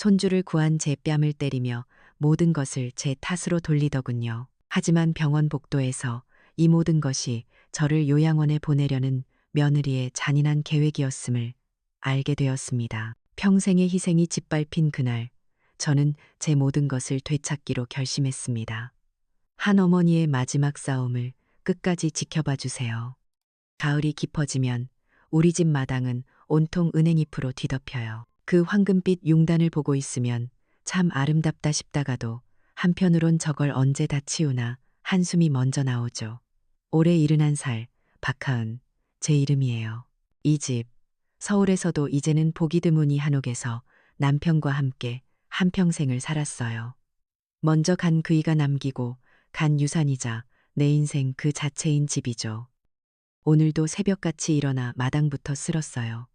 손주를 구한 제 뺨을 때리며 모든 것을 제 탓으로 돌리더군요. 하지만 병원 복도에서 이 모든 것이 저를 요양원에 보내려는 며느리의 잔인한 계획이었음을 알게 되었습니다. 평생의 희생이 짓밟힌 그날, 저는 제 모든 것을 되찾기로 결심했습니다. 한 어머니의 마지막 싸움을 끝까지 지켜봐 주세요. 가을이 깊어지면 우리 집 마당은 온통 은행잎으로 뒤덮여요. 그 황금빛 용단을 보고 있으면 참 아름답다 싶다가도 한편으론 저걸 언제 다 치우나 한숨이 먼저 나오죠. 올해 71살, 박하은, 제 이름이에요. 이 집, 서울에서도 이제는 보기 드문이 한옥에서 남편과 함께 한평생을 살았어요. 먼저 간 그이가 남기고 간 유산이자 내 인생 그 자체인 집이죠. 오늘도 새벽같이 일어나 마당부터 쓸었어요.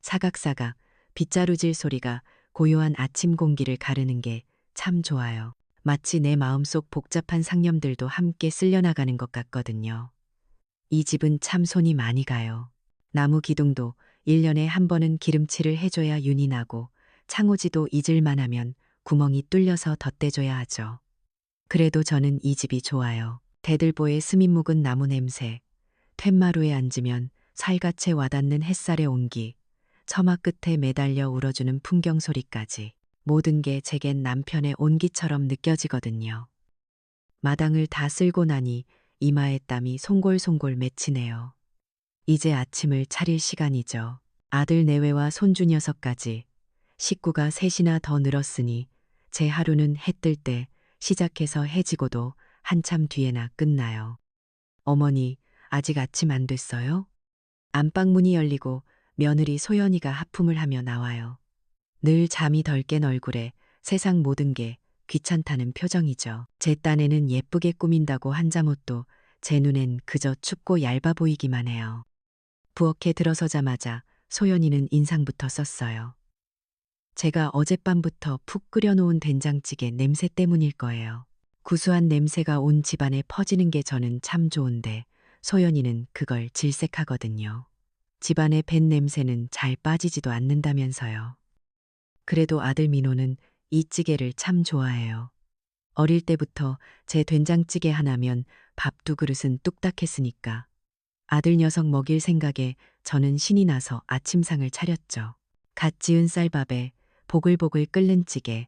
사각사각 빗자루질 소리가 고요한 아침 공기를 가르는 게 참 좋아요. 마치 내 마음속 복잡한 상념들도 함께 쓸려나가는 것 같거든요. 이 집은 참 손이 많이 가요. 나무 기둥도 1년에 한 번은 기름칠을 해줘야 윤이 나고 창호지도 잊을만 하면 구멍이 뚫려서 덧대줘야 하죠. 그래도 저는 이 집이 좋아요. 대들보의 스민 묵은 나무 냄새, 툇마루에 앉으면 살갗에 와닿는 햇살의 온기, 처마 끝에 매달려 울어주는 풍경 소리까지 모든 게 제겐 남편의 온기처럼 느껴지거든요. 마당을 다 쓸고 나니 이마에 땀이 송골송골 맺히네요. 이제 아침을 차릴 시간이죠. 아들 내외와 손주 녀석까지 식구가 셋이나 더 늘었으니 제 하루는 해 뜰 때 시작해서 해지고도 한참 뒤에나 끝나요. 어머니, 아직 아침 안 됐어요? 안방 문이 열리고 며느리 소연이가 하품을 하며 나와요. 늘 잠이 덜 깬 얼굴에 세상 모든 게 귀찮다는 표정이죠. 제 딴에는 예쁘게 꾸민다고 한 잠옷도 제 눈엔 그저 춥고 얇아 보이기만 해요. 부엌에 들어서자마자 소연이는 인상부터 썼어요. 제가 어젯밤부터 푹 끓여놓은 된장찌개 냄새 때문일 거예요. 구수한 냄새가 온 집안에 퍼지는 게 저는 참 좋은데 소연이는 그걸 질색하거든요. 집안의 밴 냄새는 잘 빠지지도 않는다면서요. 그래도 아들 민호는 이 찌개를 참 좋아해요. 어릴 때부터 제 된장찌개 하나면 밥 두 그릇은 뚝딱 했으니까 아들 녀석 먹일 생각에 저는 신이 나서 아침상을 차렸죠. 갓 지은 쌀밥에 보글보글 끓는 찌개,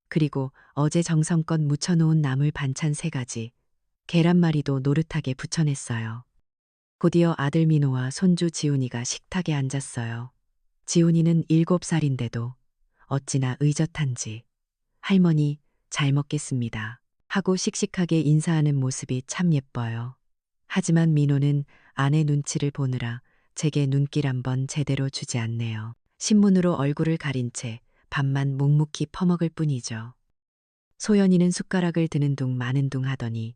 그리고 어제 정성껏 무쳐놓은 나물 반찬 3가지, 계란말이도 노릇하게 부쳐냈어요. 곧이어 아들 민호와 손주 지훈이가 식탁에 앉았어요. 지훈이는 7살인데도 어찌나 의젓한지 할머니 잘 먹겠습니다 하고 씩씩하게 인사하는 모습이 참 예뻐요. 하지만 민호는 아내 눈치를 보느라 제게 눈길 한번 제대로 주지 않네요. 신문으로 얼굴을 가린 채 밥만 묵묵히 퍼먹을 뿐이죠. 소연이는 숟가락을 드는 둥 마는 둥 하더니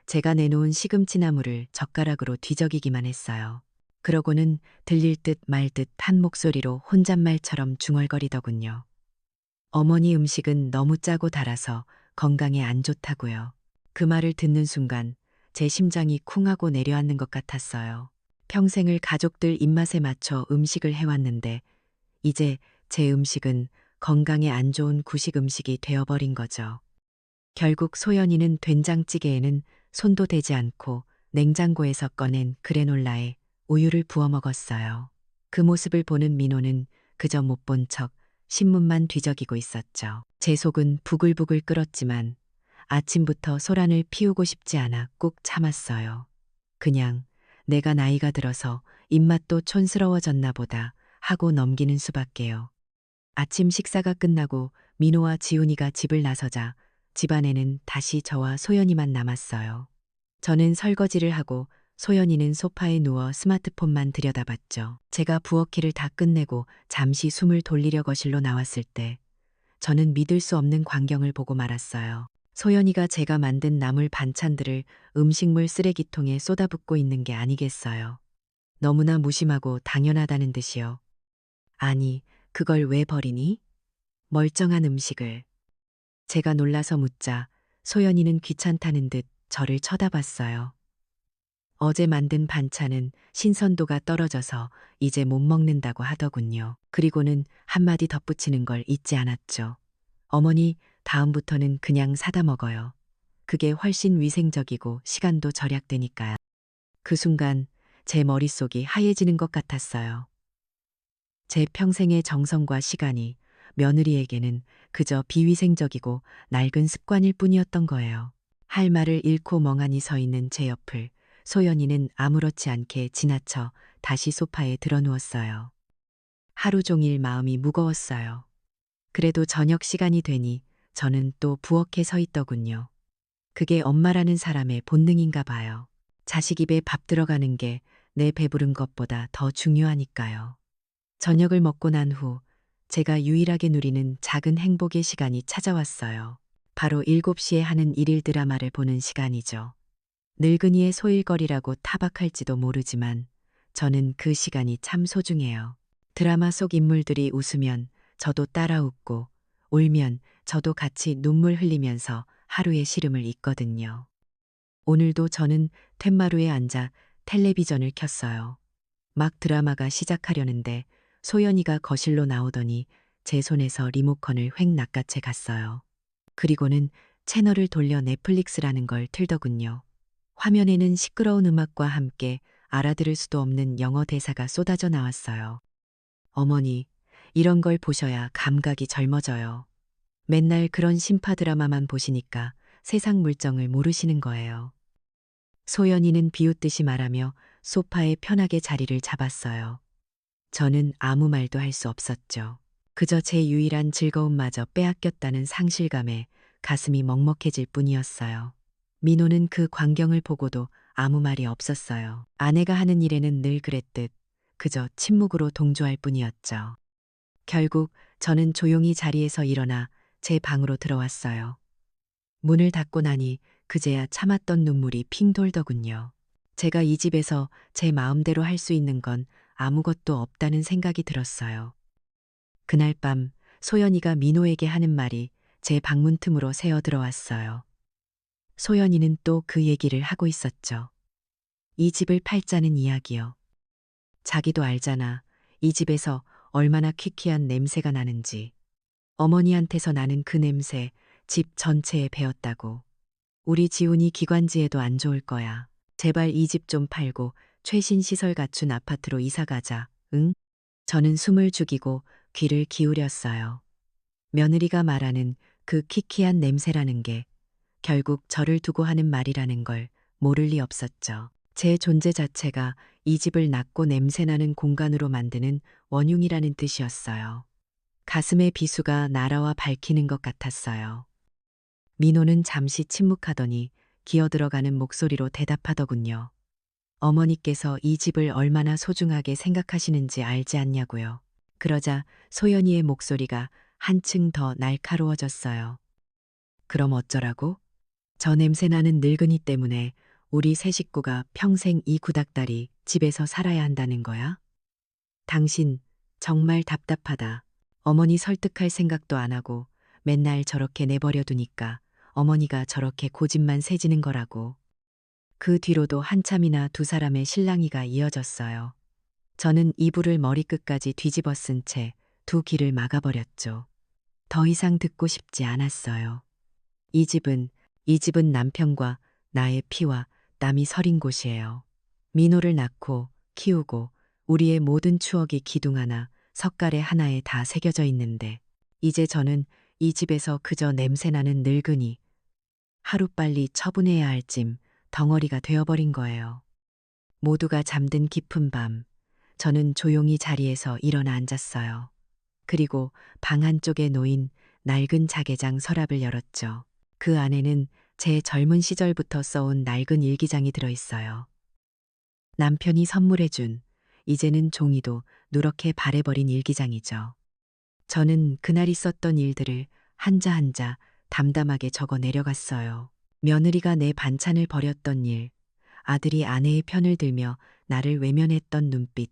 제가 내놓은 시금치 나물을 젓가락으로 뒤적이기만 했어요. 그러고는 들릴 듯 말 듯 한 목소리로 혼잣말처럼 중얼거리더군요. 어머니 음식은 너무 짜고 달아서 건강에 안 좋다고요. 그 말을 듣는 순간 제 심장이 쿵 하고 내려앉는 것 같았어요. 평생을 가족들 입맛에 맞춰 음식을 해왔는데 이제 제 음식은 건강에 안 좋은 구식 음식이 되어버린 거죠. 결국 소연이는 된장찌개에는 손도 대지 않고 냉장고에서 꺼낸 그래놀라에 우유를 부어 먹었어요. 그 모습을 보는 민호는 그저 못 본 척 신문만 뒤적이고 있었죠. 제 속은 부글부글 끓었지만 아침부터 소란을 피우고 싶지 않아 꾹 참았어요. 그냥 내가 나이가 들어서 입맛도 촌스러워졌나 보다 하고 넘기는 수밖에요. 아침 식사가 끝나고 민호와 지훈이가 집을 나서자 집안에는 다시 저와 소연이만 남았어요. 저는 설거지를 하고 소연이는 소파에 누워 스마트폰만 들여다봤죠. 제가 부엌일을 다 끝내고 잠시 숨을 돌리려 거실로 나왔을 때 저는 믿을 수 없는 광경을 보고 말았어요. 소연이가 제가 만든 나물 반찬들을 음식물 쓰레기통에 쏟아붓고 있는 게 아니겠어요. 너무나 무심하고 당연하다는 듯이요. 아니, 그걸 왜 버리니? 멀쩡한 음식을. 제가 놀라서 묻자 소연이는 귀찮다는 듯 저를 쳐다봤어요. 어제 만든 반찬은 신선도가 떨어져서 이제 못 먹는다고 하더군요. 그리고는 한마디 덧붙이는 걸 잊지 않았죠. 어머니, 다음부터는 그냥 사다 먹어요. 그게 훨씬 위생적이고 시간도 절약되니까요. 그 순간 제 머릿속이 하얘지는 것 같았어요. 제 평생의 정성과 시간이 며느리에게는 그저 비위생적이고 낡은 습관일 뿐이었던 거예요. 할 말을 잃고 멍하니 서 있는 제 옆을 소연이는 아무렇지 않게 지나쳐 다시 소파에 드러누웠어요. 하루 종일 마음이 무거웠어요. 그래도 저녁 시간이 되니 저는 또 부엌에 서 있더군요. 그게 엄마라는 사람의 본능인가 봐요. 자식 입에 밥 들어가는 게 내 배부른 것보다 더 중요하니까요. 저녁을 먹고 난 후 제가 유일하게 누리는 작은 행복의 시간이 찾아왔어요. 바로 7시에 하는 일일 드라마를 보는 시간이죠. 늙은이의 소일거리라고 타박할지도 모르지만 저는 그 시간이 참 소중해요. 드라마 속 인물들이 웃으면 저도 따라 웃고 울면 저도 같이 눈물 흘리면서 하루의 시름을 잊거든요. 오늘도 저는 텐마루에 앉아 텔레비전을 켰어요. 막 드라마가 시작하려는데 소연이가 거실로 나오더니 제 손에서 리모컨을 획 낚아채 갔어요. 그리고는 채널을 돌려 넷플릭스라는 걸 틀더군요. 화면에는 시끄러운 음악과 함께 알아들을 수도 없는 영어 대사가 쏟아져 나왔어요. 어머니, 이런 걸 보셔야 감각이 젊어져요. 맨날 그런 신파 드라마만 보시니까 세상 물정을 모르시는 거예요. 소연이는 비웃듯이 말하며 소파에 편하게 자리를 잡았어요. 저는 아무 말도 할 수 없었죠. 그저 제 유일한 즐거움마저 빼앗겼다는 상실감에 가슴이 먹먹해질 뿐이었어요. 민호는 그 광경을 보고도 아무 말이 없었어요. 아내가 하는 일에는 늘 그랬듯 그저 침묵으로 동조할 뿐이었죠. 결국 저는 조용히 자리에서 일어나 제 방으로 들어왔어요. 문을 닫고 나니 그제야 참았던 눈물이 핑 돌더군요. 제가 이 집에서 제 마음대로 할 수 있는 건 아무것도 없다는 생각이 들었어요. 그날 밤 소연이가 민호에게 하는 말이 제 방문 틈으로 새어 들어왔어요. 소연이는 또 그 얘기를 하고 있었죠. 이 집을 팔자는 이야기요. 자기도 알잖아. 이 집에서 얼마나 퀴퀴한 냄새가 나는지. 어머니한테서 나는 그 냄새 집 전체에 배었다고. 우리 지훈이 기관지에도 안 좋을 거야. 제발 이 집 좀 팔고 최신 시설 갖춘 아파트로 이사 가자. 응? 저는 숨을 죽이고 귀를 기울였어요. 며느리가 말하는 그 키키한 냄새라는 게 결국 저를 두고 하는 말이라는 걸 모를 리 없었죠. 제 존재 자체가 이 집을 낮고 냄새나는 공간으로 만드는 원흉이라는 뜻이었어요. 가슴의 비수가 날아와 밝히는 것 같았어요. 민호는 잠시 침묵하더니 기어들어가는 목소리로 대답하더군요. 어머니께서 이 집을 얼마나 소중하게 생각하시는지 알지 않냐고요. 그러자 소연이의 목소리가 한층 더 날카로워졌어요. 그럼 어쩌라고? 저 냄새나는 늙은이 때문에 우리 세 식구가 평생 이 구닥다리 집에서 살아야 한다는 거야? 당신 정말 답답하다. 어머니 설득할 생각도 안 하고 맨날 저렇게 내버려 두니까 어머니가 저렇게 고집만 세지는 거라고. 그 뒤로도 한참이나 두 사람의 실랑이가 이어졌어요. 저는 이불을 머리끝까지 뒤집어 쓴 채 두 귀를 막아버렸죠. 더 이상 듣고 싶지 않았어요. 이 집은, 이 집은 남편과 나의 피와 땀이 서린 곳이에요. 민호를 낳고 키우고 우리의 모든 추억이 기둥 하나, 석가래 하나에 다 새겨져 있는데 이제 저는 이 집에서 그저 냄새나는 늙은이, 하루빨리 처분해야 할 짐, 덩어리가 되어버린 거예요. 모두가 잠든 깊은 밤, 저는 조용히 자리에서 일어나 앉았어요. 그리고 방 한쪽에 놓인 낡은 자개장 서랍을 열었죠. 그 안에는 제 젊은 시절부터 써온 낡은 일기장이 들어있어요. 남편이 선물해준 이제는 종이도 누렇게 바래버린 일기장이죠. 저는 그날 있었던 일들을 한자 한자 담담하게 적어 내려갔어요. 며느리가 내 반찬을 버렸던 일, 아들이 아내의 편을 들며 나를 외면했던 눈빛,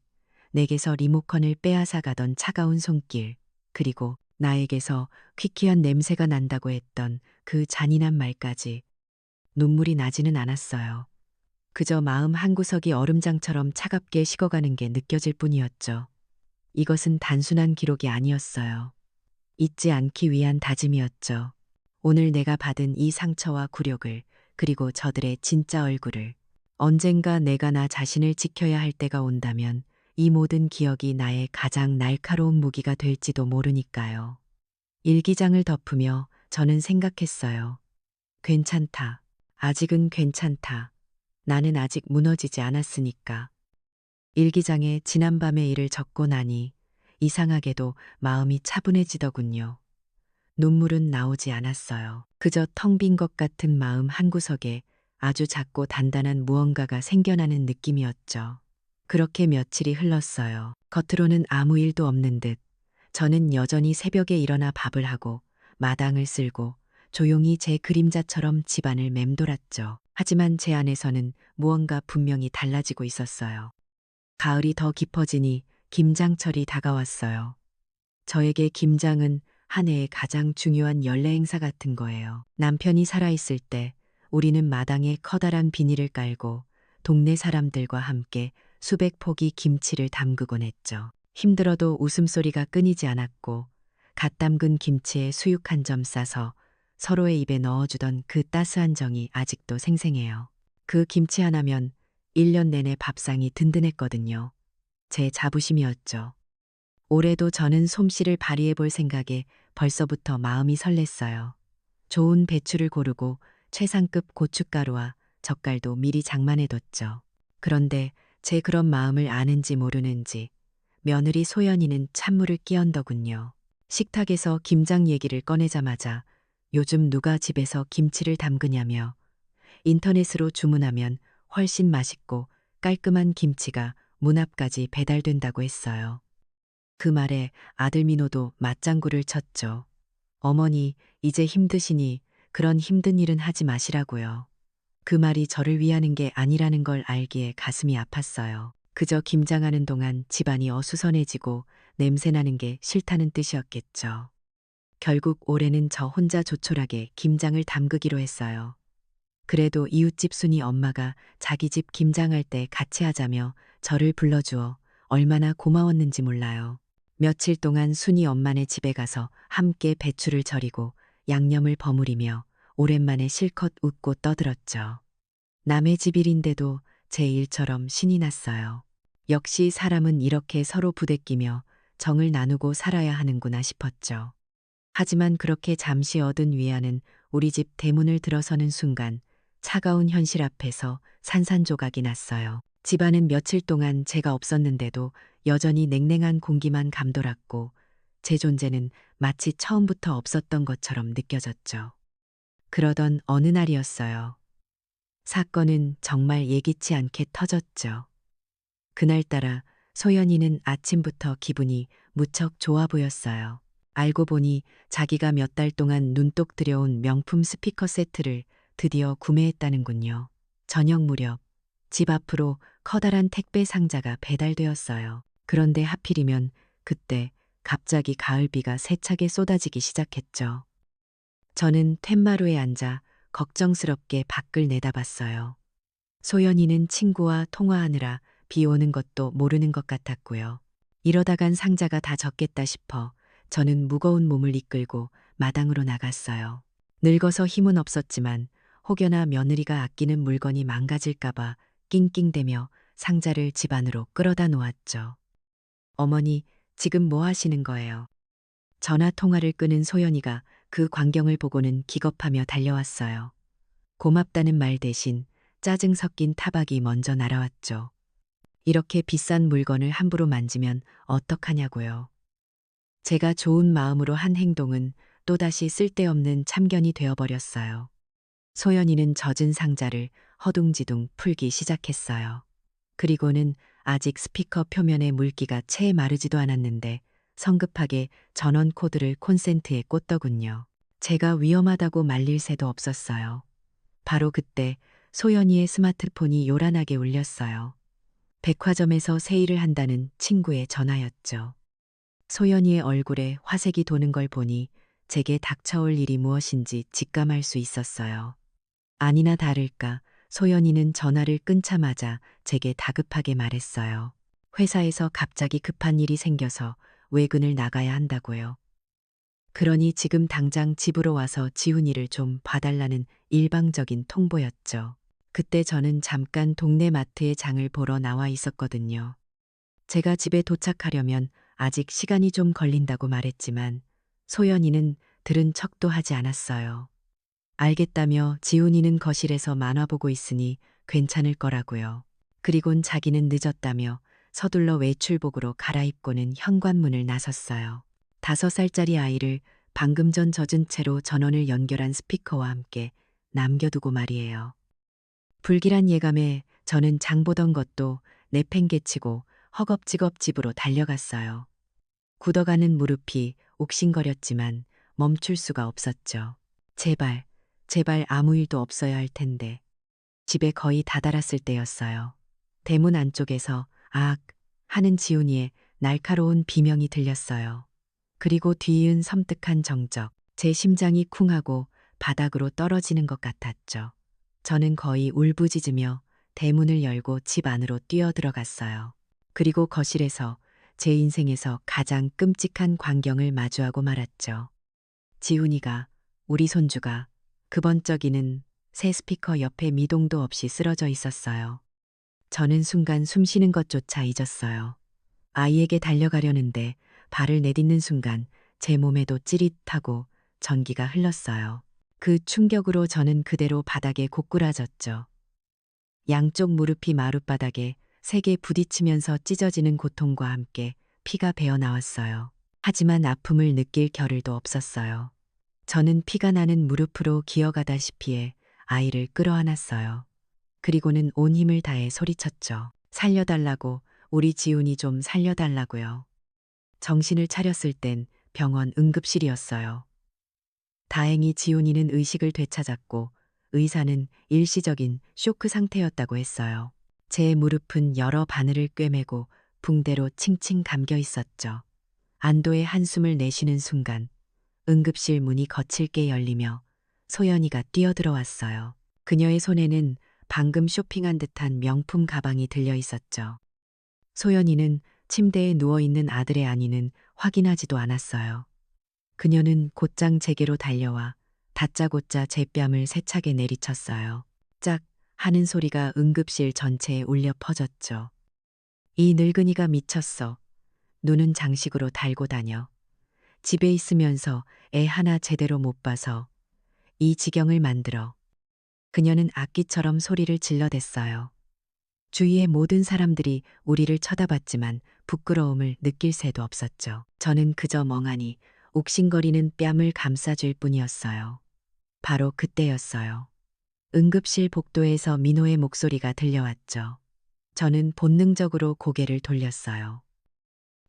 내게서 리모컨을 빼앗아 가던 차가운 손길, 그리고 나에게서 퀴퀴한 냄새가 난다고 했던 그 잔인한 말까지 눈물이 나지는 않았어요. 그저 마음 한구석이 얼음장처럼 차갑게 식어가는 게 느껴질 뿐이었죠. 이것은 단순한 기록이 아니었어요. 잊지 않기 위한 다짐이었죠. 오늘 내가 받은 이 상처와 굴욕을, 그리고 저들의 진짜 얼굴을, 언젠가 내가 나 자신을 지켜야 할 때가 온다면 이 모든 기억이 나의 가장 날카로운 무기가 될지도 모르니까요. 일기장을 덮으며 저는 생각했어요. 괜찮다. 아직은 괜찮다. 나는 아직 무너지지 않았으니까. 일기장에 지난밤의 일을 적고 나니 이상하게도 마음이 차분해지더군요. 눈물은 나오지 않았어요. 그저 텅 빈 것 같은 마음 한구석에 아주 작고 단단한 무언가가 생겨나는 느낌이었죠. 그렇게 며칠이 흘렀어요. 겉으로는 아무 일도 없는 듯 저는 여전히 새벽에 일어나 밥을 하고 마당을 쓸고 조용히 제 그림자처럼 집안을 맴돌았죠. 하지만 제 안에서는 무언가 분명히 달라지고 있었어요. 가을이 더 깊어지니 김장철이 다가왔어요. 저에게 김장은 한 해의 가장 중요한 연례 행사 같은 거예요. 남편이 살아있을 때 우리는 마당에 커다란 비닐을 깔고 동네 사람들과 함께 수백 포기 김치를 담그곤 했죠. 힘들어도 웃음소리가 끊이지 않았고 갓 담근 김치에 수육 한 점 싸서 서로의 입에 넣어주던 그 따스한 정이 아직도 생생해요. 그 김치 하나면 1년 내내 밥상이 든든했거든요. 제 자부심이었죠. 올해도 저는 솜씨를 발휘해 볼 생각에 벌써부터 마음이 설렜어요. 좋은 배추를 고르고 최상급 고춧가루와 젓갈도 미리 장만해뒀죠. 그런데 제 그런 마음을 아는지 모르는지 며느리 소연이는 찬물을 끼얹더군요. 식탁에서 김장 얘기를 꺼내자마자 요즘 누가 집에서 김치를 담그냐며 인터넷으로 주문하면 훨씬 맛있고 깔끔한 김치가 문 앞까지 배달된다고 했어요. 그 말에 아들 민호도 맞장구를 쳤죠. 어머니, 이제 힘드시니 그런 힘든 일은 하지 마시라고요. 그 말이 저를 위하는 게 아니라는 걸 알기에 가슴이 아팠어요. 그저 김장하는 동안 집안이 어수선해지고 냄새나는 게 싫다는 뜻이었겠죠. 결국 올해는 저 혼자 조촐하게 김장을 담그기로 했어요. 그래도 이웃집 순이 엄마가 자기 집 김장할 때 같이 하자며 저를 불러주어 얼마나 고마웠는지 몰라요. 며칠 동안 순이 엄마네 집에 가서 함께 배추를 절이고 양념을 버무리며 오랜만에 실컷 웃고 떠들었죠. 남의 집 일인데도 제 일처럼 신이 났어요. 역시 사람은 이렇게 서로 부대끼며 정을 나누고 살아야 하는구나 싶었죠. 하지만 그렇게 잠시 얻은 위안은 우리 집 대문을 들어서는 순간 차가운 현실 앞에서 산산조각이 났어요. 집안은 며칠 동안 제가 없었는데도 여전히 냉랭한 공기만 감돌았고 제 존재는 마치 처음부터 없었던 것처럼 느껴졌죠. 그러던 어느 날이었어요. 사건은 정말 예기치 않게 터졌죠. 그날따라 소연이는 아침부터 기분이 무척 좋아 보였어요. 알고 보니 자기가 몇 달 동안 눈독 들여온 명품 스피커 세트를 드디어 구매했다는군요. 저녁 무렵 집 앞으로 커다란 택배 상자가 배달되었어요. 그런데 하필이면 그때 갑자기 가을비가 세차게 쏟아지기 시작했죠. 저는 툇마루에 앉아 걱정스럽게 밖을 내다봤어요. 소연이는 친구와 통화하느라 비 오는 것도 모르는 것 같았고요. 이러다간 상자가 다 젖겠다 싶어 저는 무거운 몸을 이끌고 마당으로 나갔어요. 늙어서 힘은 없었지만 혹여나 며느리가 아끼는 물건이 망가질까봐 낑낑대며 상자를 집 안으로 끌어다 놓았죠. 어머니, 지금 뭐 하시는 거예요? 전화 통화를 끊은 소연이가 그 광경을 보고는 기겁하며 달려왔어요. 고맙다는 말 대신 짜증 섞인 타박이 먼저 날아왔죠. 이렇게 비싼 물건을 함부로 만지면 어떡하냐고요. 제가 좋은 마음으로 한 행동은 또다시 쓸데없는 참견이 되어버렸어요. 소연이는 젖은 상자를 허둥지둥 풀기 시작했어요. 그리고는 아직 스피커 표면의 물기가 채 마르지도 않았는데 성급하게 전원 코드를 콘센트에 꽂더군요. 제가 위험하다고 말릴 새도 없었어요. 바로 그때 소연이의 스마트폰이 요란하게 울렸어요. 백화점에서 세일을 한다는 친구의 전화였죠. 소연이의 얼굴에 화색이 도는 걸 보니 제게 닥쳐올 일이 무엇인지 직감할 수 있었어요. 아니나 다를까 소연이는 전화를 끊자마자 제게 다급하게 말했어요. 회사에서 갑자기 급한 일이 생겨서 외근을 나가야 한다고요. 그러니 지금 당장 집으로 와서 지훈이를 좀 봐달라는 일방적인 통보였죠. 그때 저는 잠깐 동네 마트에 장을 보러 나와 있었거든요. 제가 집에 도착하려면 아직 시간이 좀 걸린다고 말했지만 소연이는 들은 척도 하지 않았어요. 알겠다며 지훈이는 거실에서 만화 보고 있으니 괜찮을 거라고요. 그리곤 자기는 늦었다며 서둘러 외출복으로 갈아입고는 현관문을 나섰어요. 5살짜리 아이를 방금 전 젖은 채로 전원을 연결한 스피커와 함께 남겨두고 말이에요. 불길한 예감에 저는 장 보던 것도 내팽개치고 허겁지겁 집으로 달려갔어요. 굳어가는 무릎이 옥신거렸지만 멈출 수가 없었죠. 제발, 제발 아무 일도 없어야 할 텐데. 집에 거의 다다랐을 때였어요. 대문 안쪽에서 아악 하는 지훈이의 날카로운 비명이 들렸어요. 그리고 뒤이은 섬뜩한 정적, 제 심장이 쿵하고 바닥으로 떨어지는 것 같았죠. 저는 거의 울부짖으며 대문을 열고 집 안으로 뛰어들어갔어요. 그리고 거실에서 제 인생에서 가장 끔찍한 광경을 마주하고 말았죠. 지훈이가, 우리 손주가 그 번쩍이는 새 스피커 옆에 미동도 없이 쓰러져 있었어요. 저는 순간 숨 쉬는 것조차 잊었어요. 아이에게 달려가려는데 발을 내딛는 순간 제 몸에도 찌릿하고 전기가 흘렀어요. 그 충격으로 저는 그대로 바닥에 고꾸라졌죠. 양쪽 무릎이 마룻바닥에 세게 부딪히면서 찢어지는 고통과 함께 피가 배어 나왔어요. 하지만 아픔을 느낄 겨를도 없었어요. 저는 피가 나는 무릎으로 기어가다시피 해 아이를 끌어안았어요. 그리고는 온 힘을 다해 소리쳤죠. 살려달라고, 우리 지훈이 좀 살려달라고요. 정신을 차렸을 땐 병원 응급실이었어요. 다행히 지훈이는 의식을 되찾았고 의사는 일시적인 쇼크 상태였다고 했어요. 제 무릎은 여러 바늘을 꿰매고 붕대로 칭칭 감겨 있었죠. 안도의 한숨을 내쉬는 순간 응급실 문이 거칠게 열리며 소연이가 뛰어들어왔어요. 그녀의 손에는 방금 쇼핑한 듯한 명품 가방이 들려 있었죠. 소연이는 침대에 누워있는 아들의 안위는 확인하지도 않았어요. 그녀는 곧장 제게로 달려와 다짜고짜 제 뺨을 세차게 내리쳤어요. 짝 하는 소리가 응급실 전체에 울려 퍼졌죠. 이 늙은이가 미쳤어. 눈은 장식으로 달고 다녀. 집에 있으면서 애 하나 제대로 못 봐서 이 지경을 만들어. 그녀는 악기처럼 소리를 질러댔어요. 주위의 모든 사람들이 우리를 쳐다봤지만 부끄러움을 느낄 새도 없었죠. 저는 그저 멍하니 옥신거리는 뺨을 감싸줄 뿐이었어요. 바로 그때였어요. 응급실 복도에서 민호의 목소리가 들려왔죠. 저는 본능적으로 고개를 돌렸어요.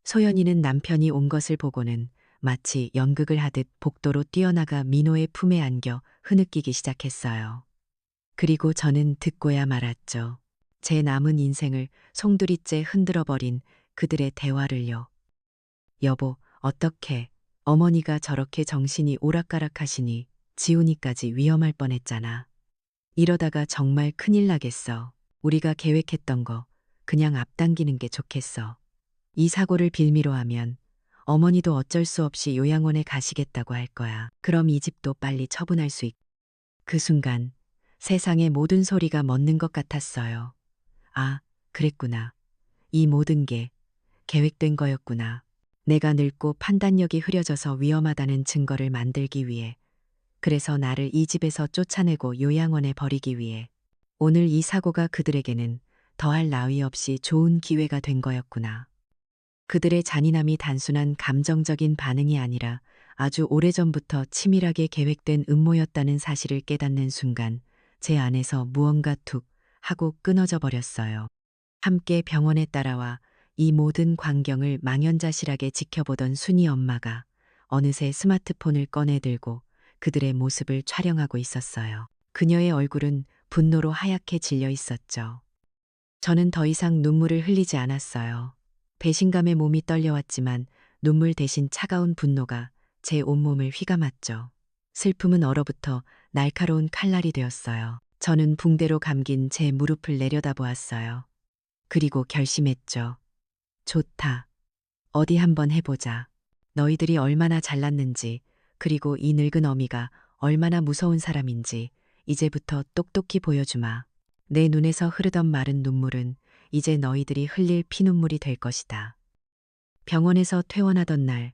소연이는 남편이 온 것을 보고는 마치 연극을 하듯 복도로 뛰어나가 민호의 품에 안겨 흐느끼기 시작했어요. 그리고 저는 듣고야 말았죠. 제 남은 인생을 송두리째 흔들어버린 그들의 대화를요. 여보, 어떡해. 어머니가 저렇게 정신이 오락가락하시니 지훈이까지 위험할 뻔했잖아. 이러다가 정말 큰일 나겠어. 우리가 계획했던 거 그냥 앞당기는 게 좋겠어. 이 사고를 빌미로 하면 어머니도 어쩔 수 없이 요양원에 가시겠다고 할 거야. 그럼 이 집도 빨리 처분할 수 있고. 그 순간 세상의 모든 소리가 멎는 것 같았어요. 아, 그랬구나. 이 모든 게 계획된 거였구나. 내가 늙고 판단력이 흐려져서 위험하다는 증거를 만들기 위해, 그래서 나를 이 집에서 쫓아내고 요양원에 버리기 위해 오늘 이 사고가 그들에게는 더할 나위 없이 좋은 기회가 된 거였구나. 그들의 잔인함이 단순한 감정적인 반응이 아니라 아주 오래전부터 치밀하게 계획된 음모였다는 사실을 깨닫는 순간 제 안에서 무언가 툭 하고 끊어져 버렸어요. 함께 병원에 따라와 이 모든 광경을 망연자실하게 지켜보던 순이 엄마가 어느새 스마트폰을 꺼내들고 그들의 모습을 촬영하고 있었어요. 그녀의 얼굴은 분노로 하얗게 질려 있었죠. 저는 더 이상 눈물을 흘리지 않았어요. 배신감에 몸이 떨려왔지만 눈물 대신 차가운 분노가 제 온몸을 휘감았죠. 슬픔은 얼어붙어 날카로운 칼날이 되었어요. 저는 붕대로 감긴 제 무릎을 내려다보았어요. 그리고 결심했죠. 좋다. 어디 한번 해보자. 너희들이 얼마나 잘났는지 그리고 이 늙은 어미가 얼마나 무서운 사람인지 이제부터 똑똑히 보여주마. 내 눈에서 흐르던 마른 눈물은 이제 너희들이 흘릴 피눈물이 될 것이다. 병원에서 퇴원하던 날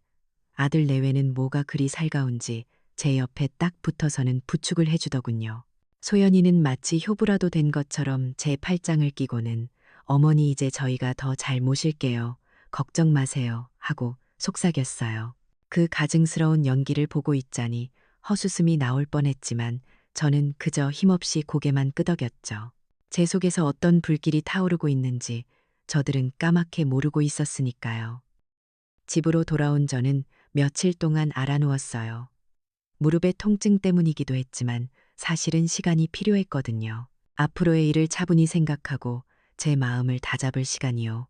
아들 내외는 뭐가 그리 살가운지 제 옆에 딱 붙어서는 부축을 해주더군요. 소연이는 마치 효부라도 된 것처럼 제 팔짱을 끼고는 어머니 이제 저희가 더 잘 모실게요. 걱정 마세요. 하고 속삭였어요. 그 가증스러운 연기를 보고 있자니 헛웃음이 나올 뻔했지만 저는 그저 힘없이 고개만 끄덕였죠. 제 속에서 어떤 불길이 타오르고 있는지 저들은 까맣게 모르고 있었으니까요. 집으로 돌아온 저는 며칠 동안 알아누웠어요. 무릎의 통증 때문이기도 했지만 사실은 시간이 필요했거든요. 앞으로의 일을 차분히 생각하고 제 마음을 다잡을 시간이요.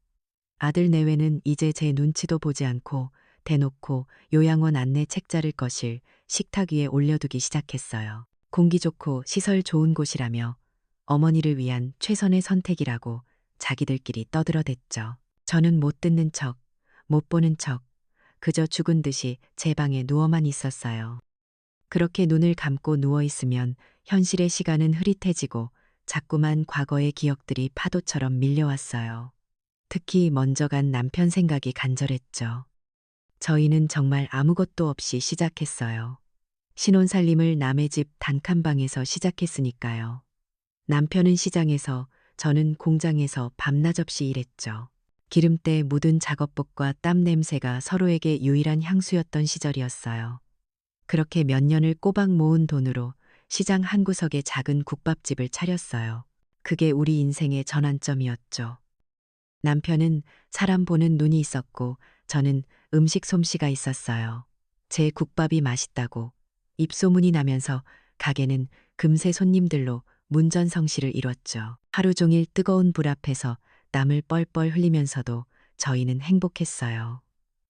아들 내외는 이제 제 눈치도 보지 않고 대놓고 요양원 안내 책자를 거실 식탁 위에 올려두기 시작했어요. 공기 좋고 시설 좋은 곳이라며 어머니를 위한 최선의 선택이라고 자기들끼리 떠들어댔죠. 저는 못 듣는 척, 못 보는 척, 그저 죽은 듯이 제 방에 누워만 있었어요. 그렇게 눈을 감고 누워 있으면 현실의 시간은 흐릿해지고 자꾸만 과거의 기억들이 파도처럼 밀려왔어요. 특히 먼저 간 남편 생각이 간절했죠. 저희는 정말 아무것도 없이 시작했어요. 신혼살림을 남의 집 단칸방에서 시작했으니까요. 남편은 시장에서, 저는 공장에서 밤낮 없이 일했죠. 기름때 묻은 작업복과 땀 냄새가 서로에게 유일한 향수였던 시절이었어요. 그렇게 몇 년을 꼬박 모은 돈으로 시장 한 구석에 작은 국밥집을 차렸어요. 그게 우리 인생의 전환점이었죠. 남편은 사람 보는 눈이 있었고 저는 음식 솜씨가 있었어요. 제 국밥이 맛있다고 입소문이 나면서 가게는 금세 손님들로 문전성시를 이뤘죠. 하루 종일 뜨거운 불 앞에서 땀을 뻘뻘 흘리면서도 저희는 행복했어요.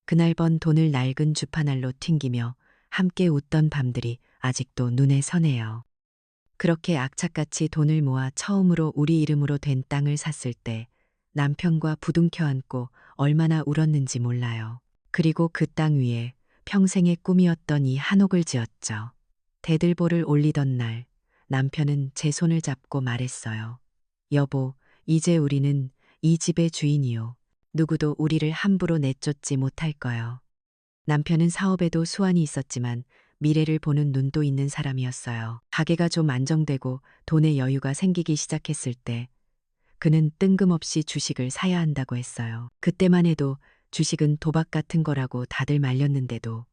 그날 번 돈을 낡은 주파날로 튕기며 함께 웃던 밤들이 아직도 눈에 선해요. 그렇게 악착같이 돈을 모아 처음으로 우리 이름으로 된 땅을 샀을 때 남편과 부둥켜 안고 얼마나 울었는지 몰라요. 그리고 그 땅 위에 평생의 꿈이었던 이 한옥을 지었죠. 대들보를 올리던 날 남편은 제 손을 잡고 말했어요. 여보, 이제 우리는 이 집의 주인이요. 누구도 우리를 함부로 내쫓지 못할 거요. 남편은 사업에도 수완이 있었지만 미래를 보는 눈도 있는 사람이었어요. 가게가 좀 안정되고 돈의 여유가 생기기 시작했을 때 그는 뜬금없이 주식을 사야 한다고 했어요. 그때만 해도 주식은 도박 같은 거라고 다들 말렸는데도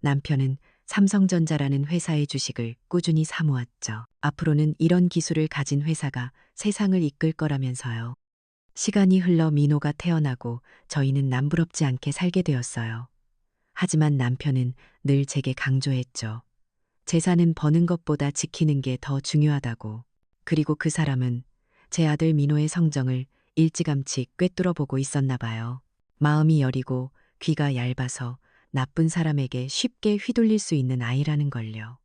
남편은 삼성전자라는 회사의 주식을 꾸준히 사모았죠. 앞으로는 이런 기술을 가진 회사가 세상을 이끌 거라면서요. 시간이 흘러 민호가 태어나고 저희는 남부럽지 않게 살게 되었어요. 하지만 남편은 늘 제게 강조했죠. 재산은 버는 것보다 지키는 게 더 중요하다고. 그리고 그 사람은 제 아들 민호의 성정을 일찌감치 꿰뚫어 보고 있었나 봐요. 마음이 여리고 귀가 얇아서 나쁜 사람에게 쉽게 휘둘릴 수 있는 아이라는 걸요.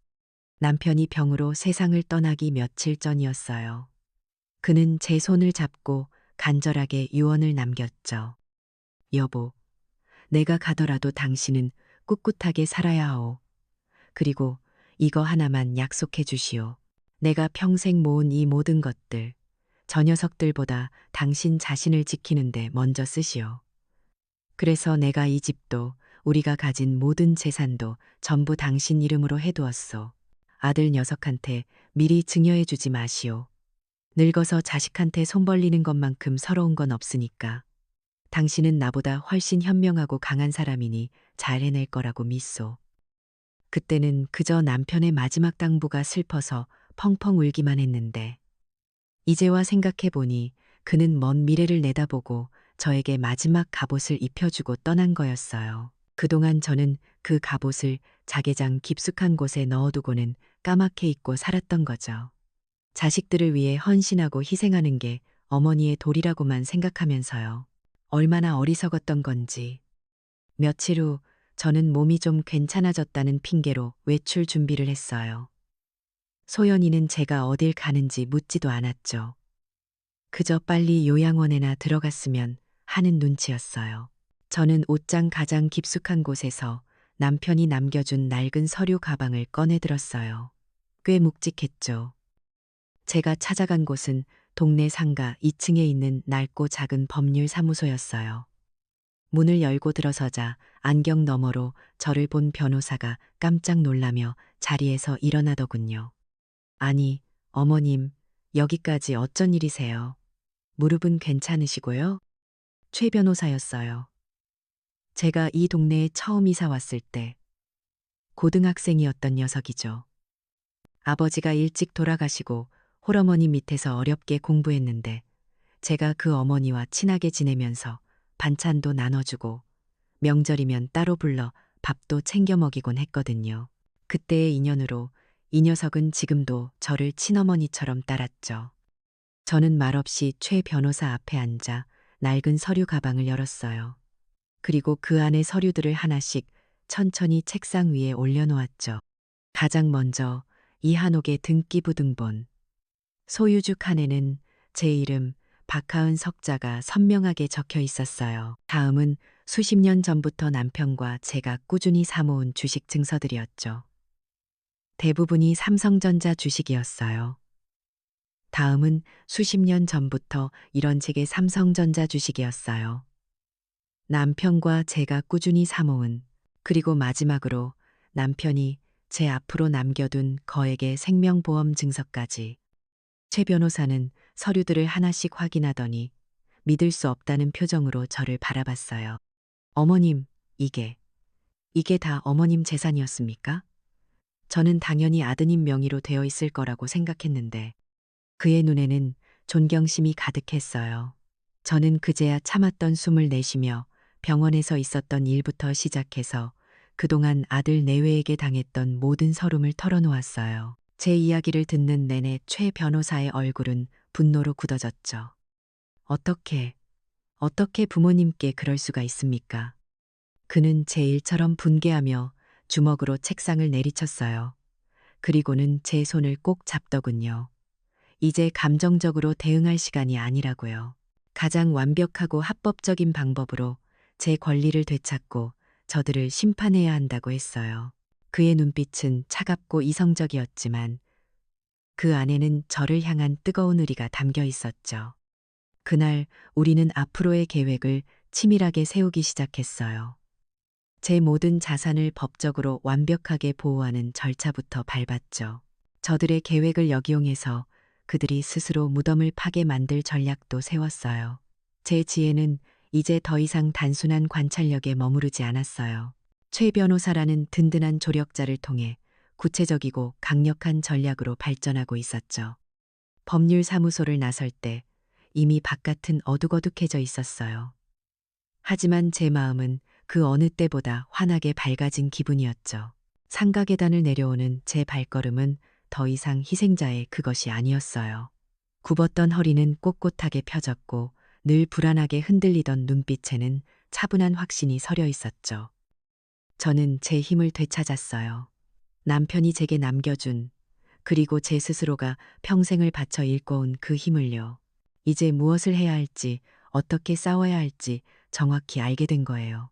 남편이 병으로 세상을 떠나기 며칠 전이었어요. 그는 제 손을 잡고 간절하게 유언을 남겼죠. 여보, 내가 가더라도 당신은 꿋꿋하게 살아야 하오. 그리고 이거 하나만 약속해 주시오. 내가 평생 모은 이 모든 것들, 저 녀석들보다 당신 자신을 지키는데 먼저 쓰시오. 그래서 내가 이 집도 우리가 가진 모든 재산도 전부 당신 이름으로 해두었소. 아들 녀석한테 미리 증여해 주지 마시오. 늙어서 자식한테 손 벌리는 것만큼 서러운 건 없으니까. 당신은 나보다 훨씬 현명하고 강한 사람이니 잘 해낼 거라고 믿소. 그때는 그저 남편의 마지막 당부가 슬퍼서 펑펑 울기만 했는데 이제와 생각해보니 그는 먼 미래를 내다보고 저에게 마지막 갑옷을 입혀주고 떠난 거였어요. 그동안 저는 그 갑옷을 자개장 깊숙한 곳에 넣어두고는 까맣게 잊고 살았던 거죠. 자식들을 위해 헌신하고 희생하는 게 어머니의 도리라고만 생각하면서요. 얼마나 어리석었던 건지. 며칠 후 저는 몸이 좀 괜찮아졌다는 핑계로 외출 준비를 했어요. 소연이는 제가 어딜 가는지 묻지도 않았죠. 그저 빨리 요양원에나 들어갔으면 하는 눈치였어요. 저는 옷장 가장 깊숙한 곳에서 남편이 남겨준 낡은 서류 가방을 꺼내 들었어요. 꽤 묵직했죠. 제가 찾아간 곳은 동네 상가 2층에 있는 낡고 작은 법률 사무소였어요. 문을 열고 들어서자 안경 너머로 저를 본 변호사가 깜짝 놀라며 자리에서 일어나더군요. 아니, 어머님, 여기까지 어쩐 일이세요? 무릎은 괜찮으시고요? 최 변호사였어요. 제가 이 동네에 처음 이사 왔을 때 고등학생이었던 녀석이죠. 아버지가 일찍 돌아가시고 홀어머니 밑에서 어렵게 공부했는데 제가 그 어머니와 친하게 지내면서 반찬도 나눠주고 명절이면 따로 불러 밥도 챙겨 먹이곤 했거든요. 그때의 인연으로 이 녀석은 지금도 저를 친어머니처럼 따랐죠. 저는 말없이 최 변호사 앞에 앉아 낡은 서류 가방을 열었어요. 그리고 그 안에 서류들을 하나씩 천천히 책상 위에 올려놓았죠. 가장 먼저 이한옥의 등기부 등본. 소유주 칸에는 제 이름 박하은 석자가 선명하게 적혀 있었어요. 다음은 수십 년 전부터 남편과 제가 꾸준히 사모은 주식 증서들이었죠. 대부분이 삼성전자 주식이었어요. 다음은 수십 년 전부터 이런 책의 삼성전자 주식이었어요. 남편과 제가 꾸준히 사모은, 그리고 마지막으로 남편이 제 앞으로 남겨둔 거액의 생명보험 증서까지. 최 변호사는 서류들을 하나씩 확인하더니 믿을 수 없다는 표정으로 저를 바라봤어요. 어머님, 이게 다 어머님 재산이었습니까? 저는 당연히 아드님 명의로 되어 있을 거라고 생각했는데 그의 눈에는 존경심이 가득했어요. 저는 그제야 참았던 숨을 내쉬며 병원에서 있었던 일부터 시작해서 그동안 아들 내외에게 당했던 모든 서름을 털어놓았어요. 제 이야기를 듣는 내내 최 변호사의 얼굴은 분노로 굳어졌죠. 어떻게 부모님께 그럴 수가 있습니까? 그는 제 일처럼 분개하며 주먹으로 책상을 내리쳤어요. 그리고는 제 손을 꼭 잡더군요. 이제 감정적으로 대응할 시간이 아니라고요. 가장 완벽하고 합법적인 방법으로 제 권리를 되찾고 저들을 심판해야 한다고 했어요. 그의 눈빛은 차갑고 이성적이었지만 그 안에는 저를 향한 뜨거운 의리가 담겨 있었죠. 그날 우리는 앞으로의 계획을 치밀하게 세우기 시작했어요. 제 모든 자산을 법적으로 완벽하게 보호하는 절차부터 밟았죠. 저들의 계획을 역이용해서 그들이 스스로 무덤을 파게 만들 전략도 세웠어요. 제 지혜는 이제 더 이상 단순한 관찰력에 머무르지 않았어요. 최 변호사라는 든든한 조력자를 통해 구체적이고 강력한 전략으로 발전하고 있었죠. 법률사무소를 나설 때 이미 바깥은 어둑어둑해져 있었어요. 하지만 제 마음은 그 어느 때보다 환하게 밝아진 기분이었죠. 상가 계단을 내려오는 제 발걸음은 더 이상 희생자의 그것이 아니었어요. 굽었던 허리는 꼿꼿하게 펴졌고 늘 불안하게 흔들리던 눈빛에는 차분한 확신이 서려 있었죠. 저는 제 힘을 되찾았어요. 남편이 제게 남겨준, 그리고 제 스스로가 평생을 바쳐 일궈온 그 힘을요. 이제 무엇을 해야 할지, 어떻게 싸워야 할지 정확히 알게 된 거예요.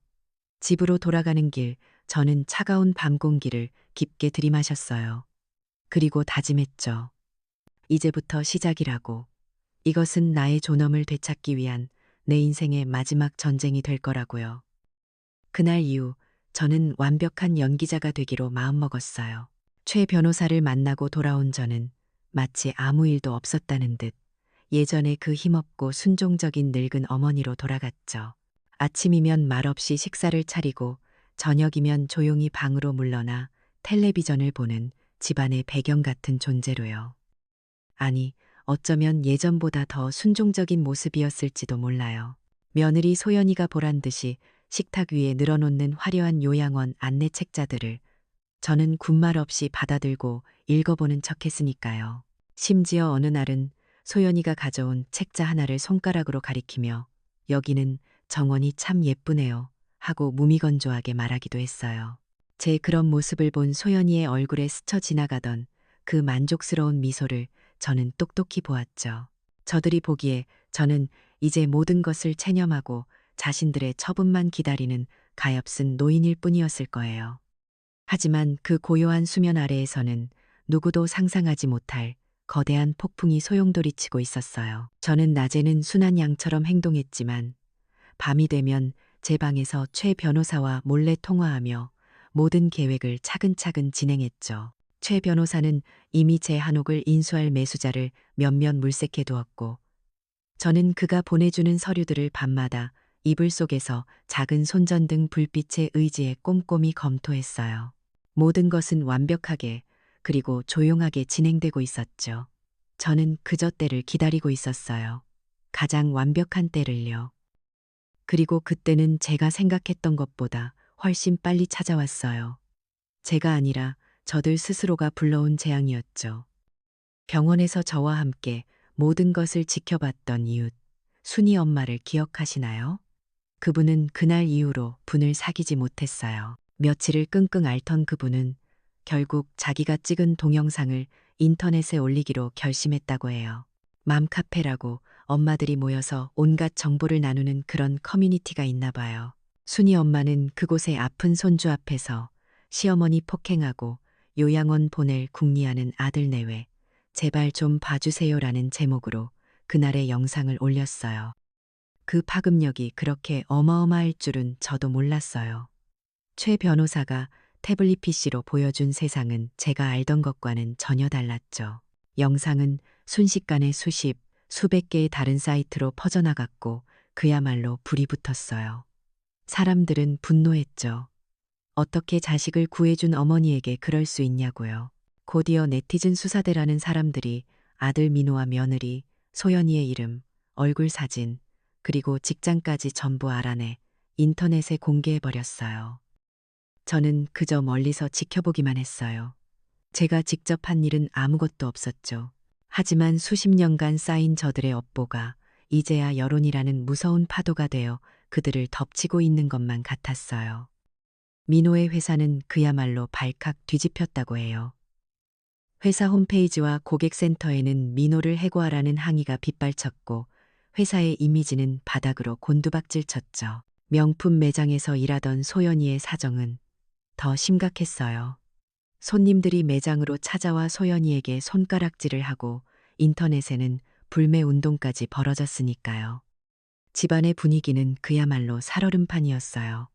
집으로 돌아가는 길, 저는 차가운 밤 공기를 깊게 들이마셨어요. 그리고 다짐했죠. 이제부터 시작이라고. 이것은 나의 존엄을 되찾기 위한 내 인생의 마지막 전쟁이 될 거라고요. 그날 이후 저는 완벽한 연기자가 되기로 마음먹었어요. 최 변호사를 만나고 돌아온 저는 마치 아무 일도 없었다는 듯 예전의 그 힘없고 순종적인 늙은 어머니로 돌아갔죠. 아침이면 말없이 식사를 차리고 저녁이면 조용히 방으로 물러나 텔레비전을 보는 집안의 배경 같은 존재로요. 아니, 어쩌면 예전보다 더 순종적인 모습이었을지도 몰라요. 며느리 소연이가 보란 듯이 식탁 위에 늘어놓는 화려한 요양원 안내 책자들을 저는 군말 없이 받아들고 읽어보는 척했으니까요. 심지어 어느 날은 소연이가 가져온 책자 하나를 손가락으로 가리키며 여기는 정원이 참 예쁘네요 하고 무미건조하게 말하기도 했어요. 제 그런 모습을 본 소연이의 얼굴에 스쳐 지나가던 그 만족스러운 미소를 저는 똑똑히 보았죠. 저들이 보기에 저는 이제 모든 것을 체념하고 자신들의 처분만 기다리는 가엾은 노인일 뿐이었을 거예요. 하지만 그 고요한 수면 아래에서는 누구도 상상하지 못할 거대한 폭풍이 소용돌이치고 있었어요. 저는 낮에는 순한 양처럼 행동했지만 밤이 되면 제 방에서 최 변호사와 몰래 통화하며 모든 계획을 차근차근 진행했죠. 최 변호사는 이미 제 한옥을 인수할 매수자를 몇몇 물색해 두었고, 저는 그가 보내주는 서류들을 밤마다 이불 속에서 작은 손전등 불빛에 의지해 꼼꼼히 검토했어요. 모든 것은 완벽하게 그리고 조용하게 진행되고 있었죠. 저는 그저 때를 기다리고 있었어요. 가장 완벽한 때를요. 그리고 그때는 제가 생각했던 것보다 훨씬 빨리 찾아왔어요. 제가 아니라 저들 스스로가 불러온 재앙이었죠. 병원에서 저와 함께 모든 것을 지켜봤던 이웃, 순이 엄마를 기억하시나요? 그분은 그날 이후로 분을 사귀지 못했어요. 며칠을 끙끙 앓던 그분은 결국 자기가 찍은 동영상을 인터넷에 올리기로 결심했다고 해요. 맘카페라고 엄마들이 모여서 온갖 정보를 나누는 그런 커뮤니티가 있나 봐요. 순이 엄마는 그곳의 아픈 손주 앞에서 시어머니 폭행하고 요양원 보낼 궁리하는 아들 내외 제발 좀 봐주세요라는 제목으로 그날의 영상을 올렸어요. 그 파급력이 그렇게 어마어마할 줄은 저도 몰랐어요. 최 변호사가 태블릿 PC로 보여준 세상은 제가 알던 것과는 전혀 달랐죠. 영상은 순식간에 수백 개의 다른 사이트로 퍼져나갔고 그야말로 불이 붙었어요. 사람들은 분노했죠. 어떻게 자식을 구해준 어머니에게 그럴 수 있냐고요. 곧이어 네티즌 수사대라는 사람들이 아들 민호와 며느리, 소연이의 이름, 얼굴 사진, 그리고 직장까지 전부 알아내 인터넷에 공개해버렸어요. 저는 그저 멀리서 지켜보기만 했어요. 제가 직접 한 일은 아무것도 없었죠. 하지만 수십 년간 쌓인 저들의 업보가 이제야 여론이라는 무서운 파도가 되어 그들을 덮치고 있는 것만 같았어요. 민호의 회사는 그야말로 발칵 뒤집혔다고 해요. 회사 홈페이지와 고객센터에는 민호를 해고하라는 항의가 빗발쳤고 회사의 이미지는 바닥으로 곤두박질 쳤죠. 명품 매장에서 일하던 소연이의 사정은 더 심각했어요. 손님들이 매장으로 찾아와 소연이에게 손가락질을 하고 인터넷에는 불매 운동까지 벌어졌으니까요. 집안의 분위기는 그야말로 살얼음판이었어요.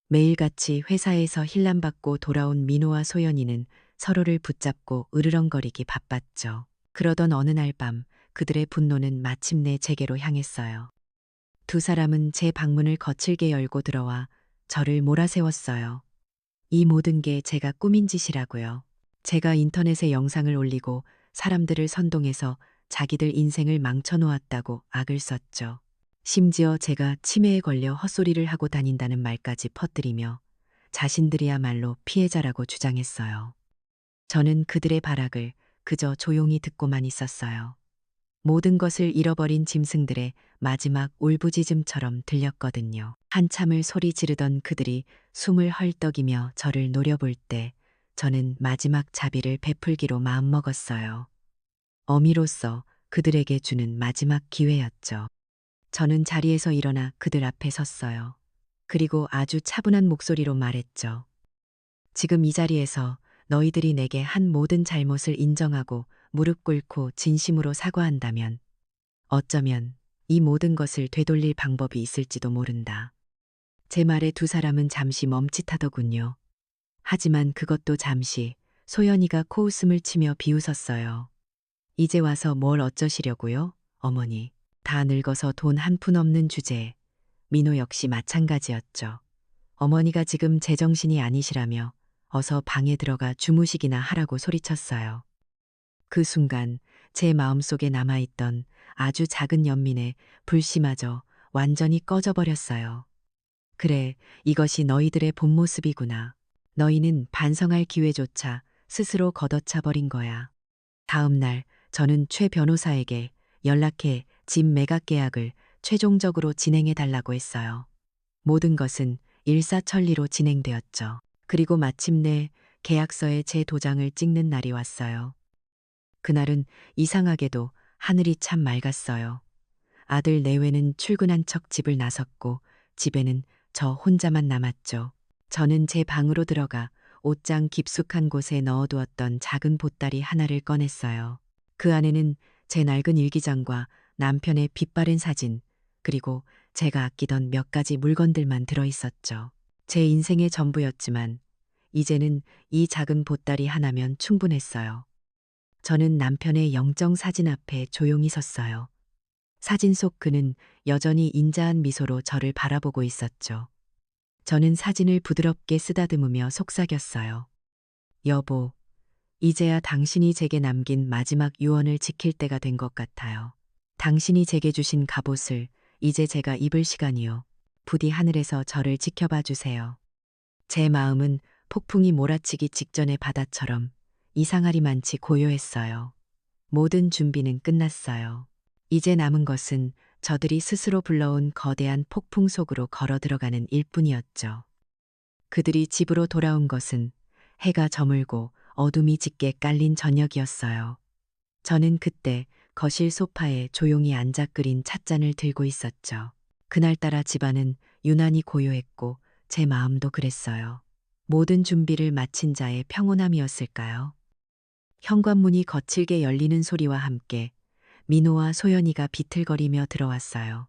매일같이 회사에서 힐난받고 돌아온 민호와 소연이는 서로를 붙잡고 으르렁거리기 바빴죠. 그러던 어느 날 밤 그들의 분노는 마침내 제게로 향했어요. 두 사람은 제 방문을 거칠게 열고 들어와 저를 몰아세웠어요. 이 모든 게 제가 꾸민 짓이라고요. 제가 인터넷에 영상을 올리고 사람들을 선동해서 자기들 인생을 망쳐놓았다고 악을 썼죠. 심지어 제가 치매에 걸려 헛소리를 하고 다닌다는 말까지 퍼뜨리며 자신들이야말로 피해자라고 주장했어요. 저는 그들의 발악을 그저 조용히 듣고만 있었어요. 모든 것을 잃어버린 짐승들의 마지막 울부짖음처럼 들렸거든요. 한참을 소리 지르던 그들이 숨을 헐떡이며 저를 노려볼 때 저는 마지막 자비를 베풀기로 마음먹었어요. 어미로서 그들에게 주는 마지막 기회였죠. 저는 자리에서 일어나 그들 앞에 섰어요. 그리고 아주 차분한 목소리로 말했죠. 지금 이 자리에서 너희들이 내게 한 모든 잘못을 인정하고 무릎 꿇고 진심으로 사과한다면 어쩌면 이 모든 것을 되돌릴 방법이 있을지도 모른다. 제 말에 두 사람은 잠시 멈칫하더군요. 하지만 그것도 잠시 소연이가 코웃음을 치며 비웃었어요. 이제 와서 뭘 어쩌시려고요, 어머니. 다 늙어서 돈 한 푼 없는 주제에 민호 역시 마찬가지였죠. 어머니가 지금 제정신이 아니시라며 어서 방에 들어가 주무시기나 하라고 소리쳤어요. 그 순간 제 마음속에 남아있던 아주 작은 연민의 불씨마저 완전히 꺼져버렸어요. 그래, 이것이 너희들의 본 모습이구나. 너희는 반성할 기회조차 스스로 걷어차 버린 거야. 다음 날 저는 최 변호사에게 연락해 집 매각 계약을 최종적으로 진행해 달라고 했어요. 모든 것은 일사천리로 진행되었죠. 그리고 마침내 계약서에 제 도장을 찍는 날이 왔어요. 그날은 이상하게도 하늘이 참 맑았어요. 아들 내외는 출근한 척 집을 나섰고 집에는 저 혼자만 남았죠. 저는 제 방으로 들어가 옷장 깊숙한 곳에 넣어두었던 작은 보따리 하나를 꺼냈어요. 그 안에는 제 낡은 일기장과 남편의 빛바랜 사진, 그리고 제가 아끼던 몇 가지 물건들만 들어 있었죠. 제 인생의 전부였지만 이제는 이 작은 보따리 하나면 충분했어요. 저는 남편의 영정 사진 앞에 조용히 섰어요. 사진 속 그는 여전히 인자한 미소로 저를 바라보고 있었죠. 저는 사진을 부드럽게 쓰다듬으며 속삭였어요. 여보, 이제야 당신이 제게 남긴 마지막 유언을 지킬 때가 된 것 같아요. 당신이 제게 주신 갑옷을 이제 제가 입을 시간이요. 부디 하늘에서 저를 지켜봐 주세요. 제 마음은 폭풍이 몰아치기 직전의 바다처럼 이상하리만치 고요했어요. 모든 준비는 끝났어요. 이제 남은 것은 저들이 스스로 불러온 거대한 폭풍 속으로 걸어 들어가는 일뿐이었죠. 그들이 집으로 돌아온 것은 해가 저물고 어둠이 짙게 깔린 저녁이었어요. 저는 그때 거실 소파에 조용히 앉아 끓인 찻잔을 들고 있었죠. 그날따라 집안은 유난히 고요했고 제 마음도 그랬어요. 모든 준비를 마친 자의 평온함이었을까요? 현관문이 거칠게 열리는 소리와 함께 민호와 소연이가 비틀거리며 들어왔어요.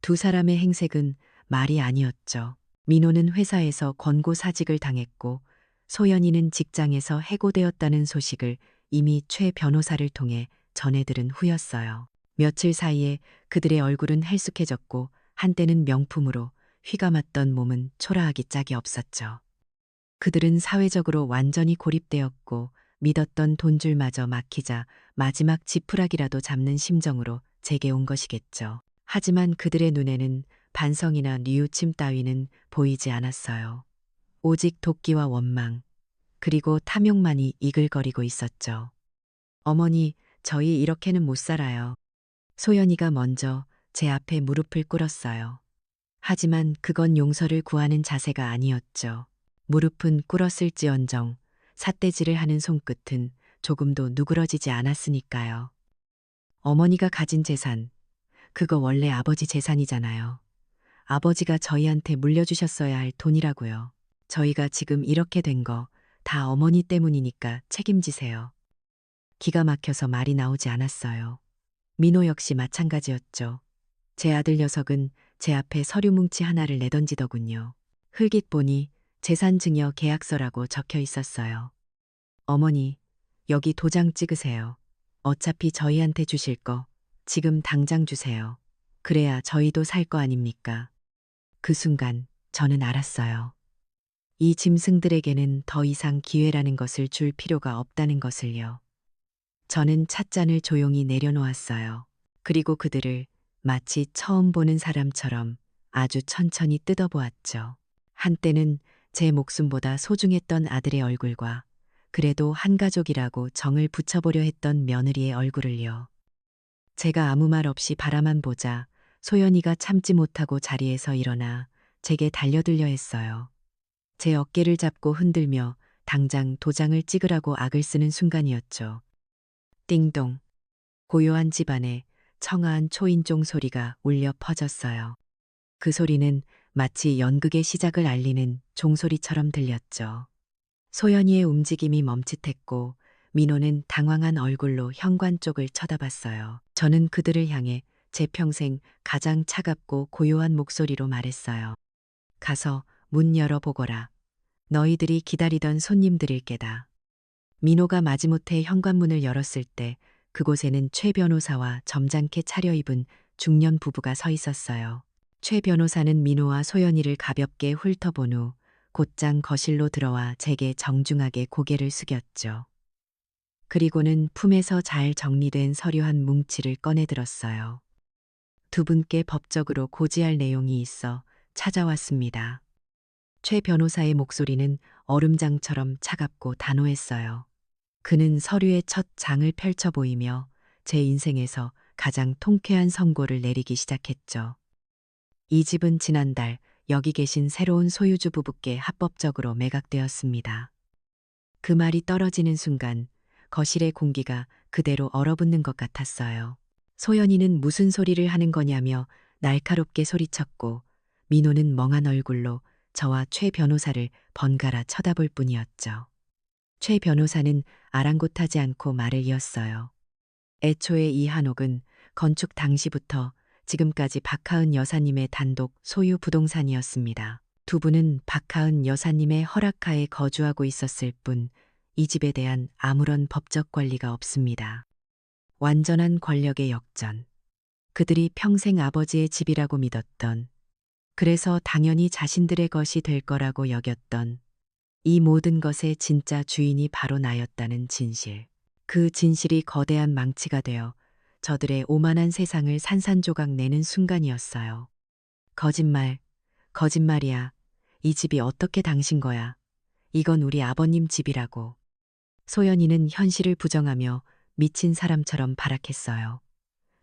두 사람의 행색은 말이 아니었죠. 민호는 회사에서 권고사직을 당했고 소연이는 직장에서 해고되었다는 소식을 이미 최 변호사를 통해 전해 들은 후였어요. 며칠 사이에 그들의 얼굴은 헬쑥해졌고 한때는 명품으로 휘감았던 몸은 초라하기 짝이 없었죠. 그들은 사회적으로 완전히 고립되었고 믿었던 돈줄마저 막히자 마지막 지푸라기라도 잡는 심정으로 제게 온 것이겠죠. 하지만 그들의 눈에는 반성이나 뉘우침 따위는 보이지 않았어요. 오직 도끼와 원망, 그리고 탐욕만이 이글거리고 있었죠. 어머니, 저희 이렇게는 못 살아요. 소연이가 먼저 제 앞에 무릎을 꿇었어요. 하지만 그건 용서를 구하는 자세가 아니었죠. 무릎은 꿇었을지언정 삿대질을 하는 손끝은 조금도 누그러지지 않았으니까요. 어머니가 가진 재산, 그거 원래 아버지 재산이잖아요. 아버지가 저희한테 물려주셨어야 할 돈이라고요. 저희가 지금 이렇게 된 거 다 어머니 때문이니까 책임지세요. 기가 막혀서 말이 나오지 않았어요. 민호 역시 마찬가지였죠. 제 아들 녀석은 제 앞에 서류 뭉치 하나를 내던지더군요. 흘깃 보니 재산증여 계약서라고 적혀 있었어요. 어머니, 여기 도장 찍으세요. 어차피 저희한테 주실 거 지금 당장 주세요. 그래야 저희도 살 거 아닙니까? 그 순간 저는 알았어요. 이 짐승들에게는 더 이상 기회라는 것을 줄 필요가 없다는 것을요. 저는 찻잔을 조용히 내려놓았어요. 그리고 그들을 마치 처음 보는 사람처럼 아주 천천히 뜯어보았죠. 한때는 제 목숨보다 소중했던 아들의 얼굴과 그래도 한 가족이라고 정을 붙여보려 했던 며느리의 얼굴을요. 제가 아무 말 없이 바라만 보자 소연이가 참지 못하고 자리에서 일어나 제게 달려들려 했어요. 제 어깨를 잡고 흔들며 당장 도장을 찍으라고 악을 쓰는 순간이었죠. 띵동. 고요한 집안에 청아한 초인종 소리가 울려 퍼졌어요. 그 소리는 마치 연극의 시작을 알리는 종소리처럼 들렸죠. 소연이의 움직임이 멈칫했고 민호는 당황한 얼굴로 현관 쪽을 쳐다봤어요. 저는 그들을 향해 제 평생 가장 차갑고 고요한 목소리로 말했어요. 가서 문 열어보거라. 너희들이 기다리던 손님들일 게다. 민호가 마지못해 현관문을 열었을 때 그곳에는 최 변호사와 점잖게 차려입은 중년 부부가 서 있었어요. 최 변호사는 민호와 소연이를 가볍게 훑어본 후 곧장 거실로 들어와 제게 정중하게 고개를 숙였죠. 그리고는 품에서 잘 정리된 서류 한 뭉치를 꺼내 들었어요. 두 분께 법적으로 고지할 내용이 있어 찾아왔습니다. 최 변호사의 목소리는 얼음장처럼 차갑고 단호했어요. 그는 서류의 첫 장을 펼쳐 보이며 제 인생에서 가장 통쾌한 선고를 내리기 시작했죠. 이 집은 지난달 여기 계신 새로운 소유주 부부께 합법적으로 매각되었습니다. 그 말이 떨어지는 순간 거실의 공기가 그대로 얼어붙는 것 같았어요. 소연이는 무슨 소리를 하는 거냐며 날카롭게 소리쳤고 민호는 멍한 얼굴로 저와 최 변호사를 번갈아 쳐다볼 뿐이었죠. 최 변호사는 아랑곳하지 않고 말을 이었어요. 애초에 이 한옥은 건축 당시부터 지금까지 박하은 여사님의 단독 소유 부동산이었습니다. 두 분은 박하은 여사님의 허락하에 거주하고 있었을 뿐 이 집에 대한 아무런 법적 권리가 없습니다. 완전한 권력의 역전. 그들이 평생 아버지의 집이라고 믿었던, 그래서 당연히 자신들의 것이 될 거라고 여겼던 이 모든 것의 진짜 주인이 바로 나였다는 진실. 그 진실이 거대한 망치가 되어 저들의 오만한 세상을 산산조각 내는 순간이었어요. 거짓말, 거짓말이야. 이 집이 어떻게 당신 거야. 이건 우리 아버님 집이라고. 소연이는 현실을 부정하며 미친 사람처럼 발악했어요.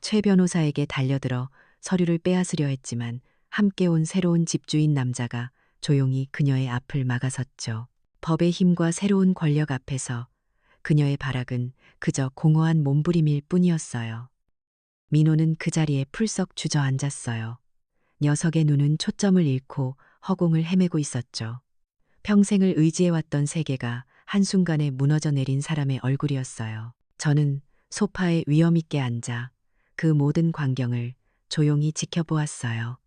최 변호사에게 달려들어 서류를 빼앗으려 했지만 함께 온 새로운 집주인 남자가 조용히 그녀의 앞을 막아섰죠. 법의 힘과 새로운 권력 앞에서 그녀의 발악은 그저 공허한 몸부림일 뿐이었어요. 민호는 그 자리에 풀썩 주저앉았어요. 녀석의 눈은 초점을 잃고 허공을 헤매고 있었죠. 평생을 의지해왔던 세계가 한순간에 무너져 내린 사람의 얼굴이었어요. 저는 소파에 위엄있게 앉아 그 모든 광경을 조용히 지켜보았어요.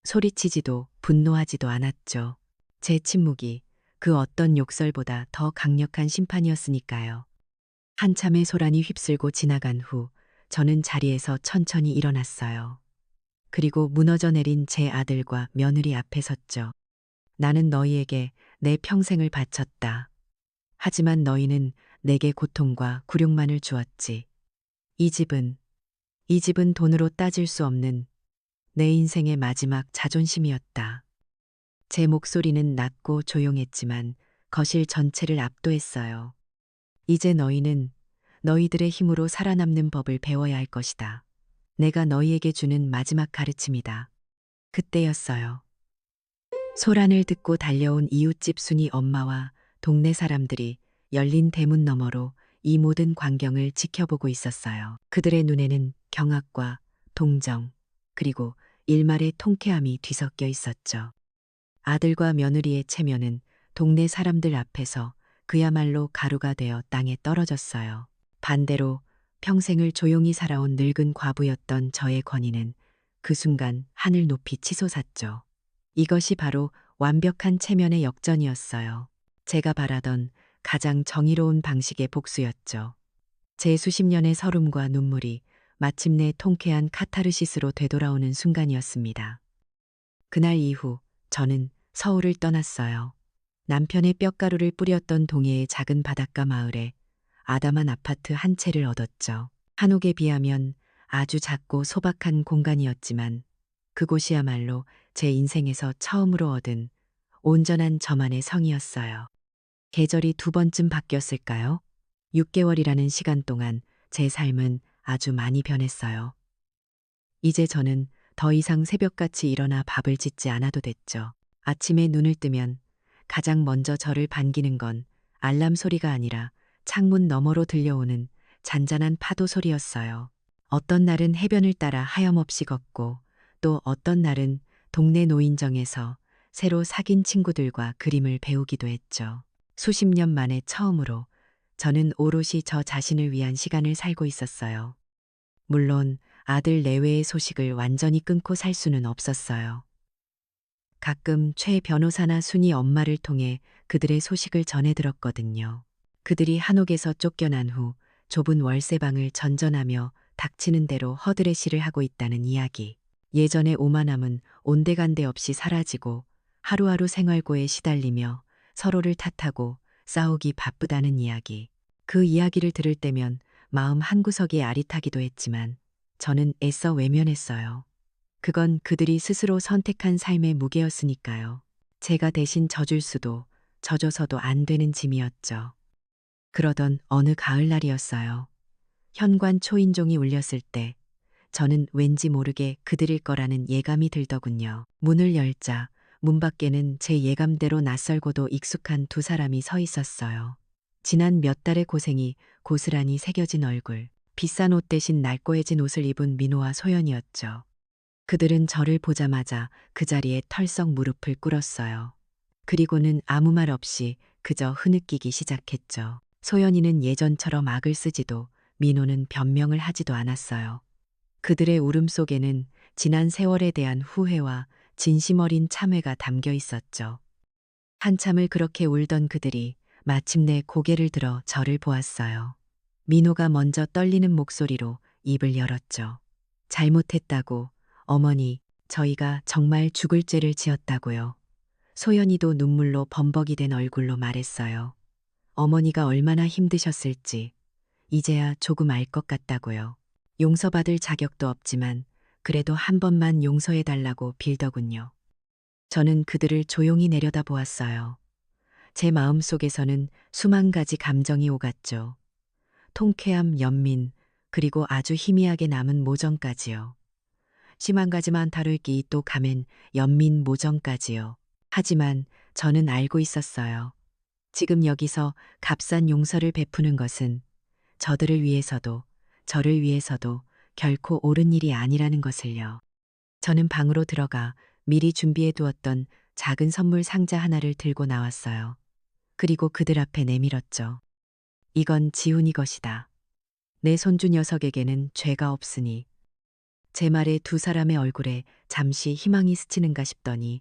소리치지도 분노하지도 않았죠. 제 침묵이 그 어떤 욕설보다 더 강력한 심판이었으니까요. 한참의 소란이 휩쓸고 지나간 후 저는 자리에서 천천히 일어났어요. 그리고 무너져 내린 제 아들과 며느리 앞에 섰죠. 나는 너희에게 내 평생을 바쳤다. 하지만 너희는 내게 고통과 굴욕만을 주었지. 이 집은 돈으로 따질 수 없는 내 인생의 마지막 자존심이었다. 제 목소리는 낮고 조용했지만 거실 전체를 압도했어요. 이제 너희는 너희들의 힘으로 살아남는 법을 배워야 할 것이다. 내가 너희에게 주는 마지막 가르침이다. 그때였어요. 소란을 듣고 달려온 이웃집 순이 엄마와 동네 사람들이 열린 대문 너머로 이 모든 광경을 지켜보고 있었어요. 그들의 눈에는 경악과 동정, 그리고 일말의 통쾌함이 뒤섞여 있었죠. 아들과 며느리의 체면은 동네 사람들 앞에서 그야말로 가루가 되어 땅에 떨어졌어요. 반대로 평생을 조용히 살아온 늙은 과부였던 저의 권위는 그 순간 하늘 높이 치솟았죠. 이것이 바로 완벽한 체면의 역전이었어요. 제가 바라던 가장 정의로운 방식의 복수였죠. 제 수십 년의 서름과 눈물이 마침내 통쾌한 카타르시스로 되돌아오는 순간이었습니다. 그날 이후 저는 서울을 떠났어요. 남편의 뼈가루를 뿌렸던 동해의 작은 바닷가 마을에 아담한 아파트 한 채를 얻었죠. 한옥에 비하면 아주 작고 소박한 공간이었지만 그곳이야말로 제 인생에서 처음으로 얻은 온전한 저만의 성이었어요. 계절이 두 번쯤 바뀌었을까요? 6개월이라는 시간 동안 제 삶은 아주 많이 변했어요. 이제 저는 더 이상 새벽같이 일어나 밥을 짓지 않아도 됐죠. 아침에 눈을 뜨면 가장 먼저 저를 반기는 건 알람 소리가 아니라 창문 너머로 들려오는 잔잔한 파도 소리였어요. 어떤 날은 해변을 따라 하염없이 걷고 또 어떤 날은 동네 노인정에서 새로 사귄 친구들과 그림을 배우기도 했죠. 수십 년 만에 처음으로 저는 오롯이 저 자신을 위한 시간을 살고 있었어요. 물론 아들 내외의 소식을 완전히 끊고 살 수는 없었어요. 가끔 최 변호사나 순이 엄마를 통해 그들의 소식을 전해 들었거든요. 그들이 한옥에서 쫓겨난 후 좁은 월세방을 전전하며 닥치는 대로 허드레시를 하고 있다는 이야기. 예전의 오만함은 온데간데 없이 사라지고 하루하루 생활고에 시달리며 서로를 탓하고 싸우기 바쁘다는 이야기. 그 이야기를 들을 때면 마음 한구석이 아릿하기도 했지만 저는 애써 외면했어요. 그건 그들이 스스로 선택한 삶의 무게였으니까요. 제가 대신 져줄 수도 져줘서도 안 되는 짐이었죠. 그러던 어느 가을날이었어요. 현관 초인종이 울렸을 때 저는 왠지 모르게 그들일 거라는 예감이 들더군요. 문을 열자 문 밖에는 제 예감대로 낯설고도 익숙한 두 사람이 서 있었어요. 지난 몇 달의 고생이 고스란히 새겨진 얼굴, 비싼 옷 대신 낡고해진 옷을 입은 민호와 소연이었죠. 그들은 저를 보자마자 그 자리에 털썩 무릎을 꿇었어요. 그리고는 아무 말 없이 그저 흐느끼기 시작했죠. 소연이는 예전처럼 악을 쓰지도 민호는 변명을 하지도 않았어요. 그들의 울음 속에는 지난 세월에 대한 후회와 진심 어린 참회가 담겨 있었죠. 한참을 그렇게 울던 그들이 마침내 고개를 들어 저를 보았어요. 민호가 먼저 떨리는 목소리로 입을 열었죠. 잘못했다고, 어머니, 저희가 정말 죽을 죄를 지었다고요. 소연이도 눈물로 범벅이 된 얼굴로 말했어요. 어머니가 얼마나 힘드셨을지 이제야 조금 알 것 같다고요. 용서받을 자격도 없지만 그래도 한 번만 용서해달라고 빌더군요. 저는 그들을 조용히 내려다 보았어요. 제 마음 속에서는 수만 가지 감정이 오갔죠. 통쾌함, 연민, 그리고 아주 희미하게 남은 모정까지요. 심한 가지만 다룰기 또 가면 연민 모정까지요. 하지만 저는 알고 있었어요. 지금 여기서 값싼 용서를 베푸는 것은 저들을 위해서도 저를 위해서도 결코 옳은 일이 아니라는 것을요. 저는 방으로 들어가 미리 준비해 두었던 작은 선물 상자 하나를 들고 나왔어요. 그리고 그들 앞에 내밀었죠. 이건 지훈이 것이다. 내 손주 녀석에게는 죄가 없으니. 제 말에 두 사람의 얼굴에 잠시 희망이 스치는가 싶더니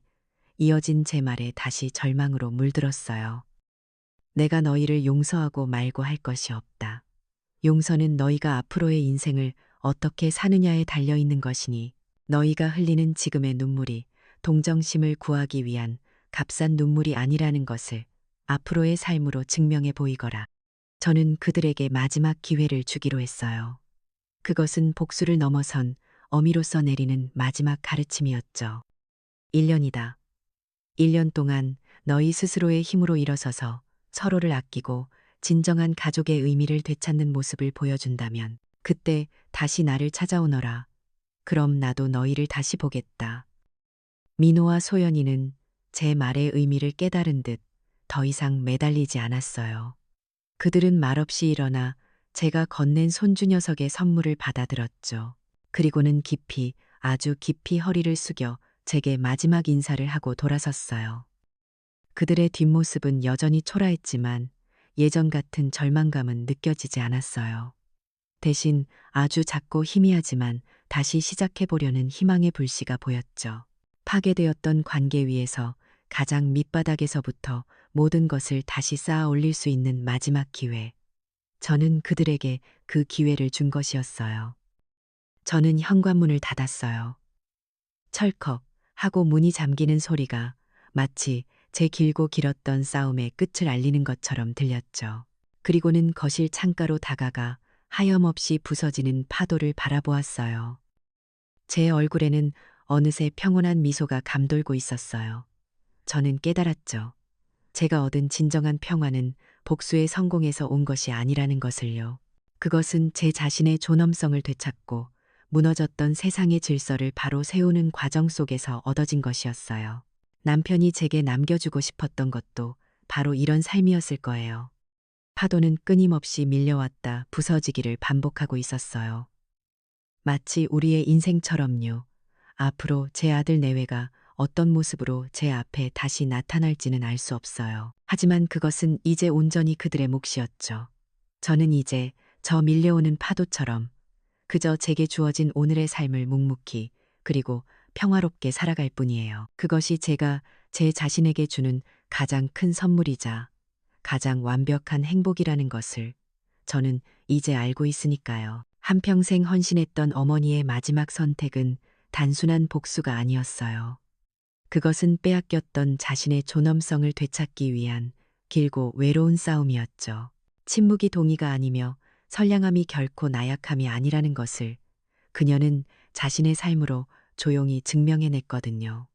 이어진 제 말에 다시 절망으로 물들었어요. 내가 너희를 용서하고 말고 할 것이 없다. 용서는 너희가 앞으로의 인생을 어떻게 사느냐에 달려 있는 것이니 너희가 흘리는 지금의 눈물이 동정심을 구하기 위한 값싼 눈물이 아니라는 것을 앞으로의 삶으로 증명해 보이거라. 저는 그들에게 마지막 기회를 주기로 했어요. 그것은 복수를 넘어선 어미로서 내리는 마지막 가르침이었죠. 1년이다. 1년 동안 너희 스스로의 힘으로 일어서서 서로를 아끼고 진정한 가족의 의미를 되찾는 모습을 보여준다면 그때 다시 나를 찾아오너라. 그럼 나도 너희를 다시 보겠다. 민호와 소연이는 제 말의 의미를 깨달은 듯 더 이상 매달리지 않았어요. 그들은 말없이 일어나 제가 건넨 손주 녀석의 선물을 받아들었죠. 그리고는 깊이, 아주 깊이 허리를 숙여 제게 마지막 인사를 하고 돌아섰어요. 그들의 뒷모습은 여전히 초라했지만 예전 같은 절망감은 느껴지지 않았어요. 대신 아주 작고 희미하지만 다시 시작해보려는 희망의 불씨가 보였죠. 파괴되었던 관계 위에서 가장 밑바닥에서부터 모든 것을 다시 쌓아 올릴 수 있는 마지막 기회. 저는 그들에게 그 기회를 준 것이었어요. 저는 현관문을 닫았어요. 철컥 하고 문이 잠기는 소리가 마치 제 길고 길었던 싸움의 끝을 알리는 것처럼 들렸죠. 그리고는 거실 창가로 다가가 하염없이 부서지는 파도를 바라보았어요. 제 얼굴에는 어느새 평온한 미소가 감돌고 있었어요. 저는 깨달았죠. 제가 얻은 진정한 평화는 복수의 성공에서 온 것이 아니라는 것을요. 그것은 제 자신의 존엄성을 되찾고 무너졌던 세상의 질서를 바로 세우는 과정 속에서 얻어진 것이었어요. 남편이 제게 남겨주고 싶었던 것도 바로 이런 삶이었을 거예요. 파도는 끊임없이 밀려왔다 부서지기를 반복하고 있었어요. 마치 우리의 인생처럼요. 앞으로 제 아들 내외가 어떤 모습으로 제 앞에 다시 나타날지는 알 수 없어요. 하지만 그것은 이제 온전히 그들의 몫이었죠. 저는 이제 저 밀려오는 파도처럼 그저 제게 주어진 오늘의 삶을 묵묵히 그리고 평화롭게 살아갈 뿐이에요. 그것이 제가 제 자신에게 주는 가장 큰 선물이자 가장 완벽한 행복이라는 것을 저는 이제 알고 있으니까요. 한평생 헌신했던 어머니의 마지막 선택은 단순한 복수가 아니었어요. 그것은 빼앗겼던 자신의 존엄성을 되찾기 위한 길고 외로운 싸움이었죠. 침묵이 동의가 아니며 선량함이 결코 나약함이 아니라는 것을 그녀는 자신의 삶으로 조용히 증명해냈거든요.